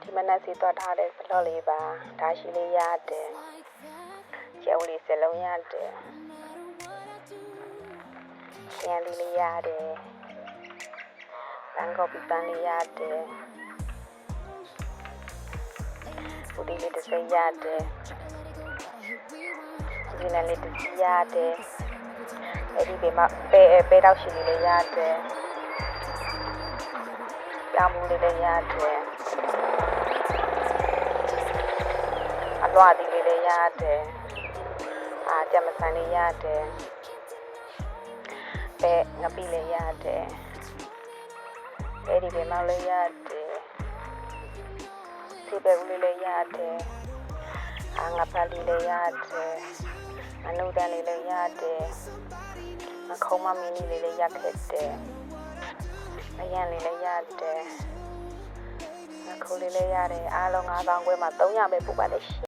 ဒီမနက်စီသွားထားတဲ့ဘလော့လေးပါဒါရှိလေးရတယ်ကျုပ်လေးစလုံးရတယ်ကျန်လေးရတယ်တန်ကော်ပီပန်းလေးရတယ်ပူဒီလေးတစ်စိမ်းရတယ်ဒီနေ့လေးတစ်စီရတယ်အဲ့ဒီဘေးမှာပဲတော့ရှိလေးရတယ်တောင်ပူလေးရတယ်အလွားဒီလေးရတယ်ကြက်မဆန်လေးရတယ်ပဲငပိလေးရတယ်အဲ့ဒီဘေးမှာလေးရတယ်ဒီပဲဦးလေးရတယ်ငါပါလေးလေးရတယ်အနုဒန်လေးရတယ်ခုံးမမီနီလေးရခဲ့တယ်အရန်လေးရတယ်ခိုးလေးရတယ်အားလုံး9000ခွဲမှာ300ပဲပို့ပါလေ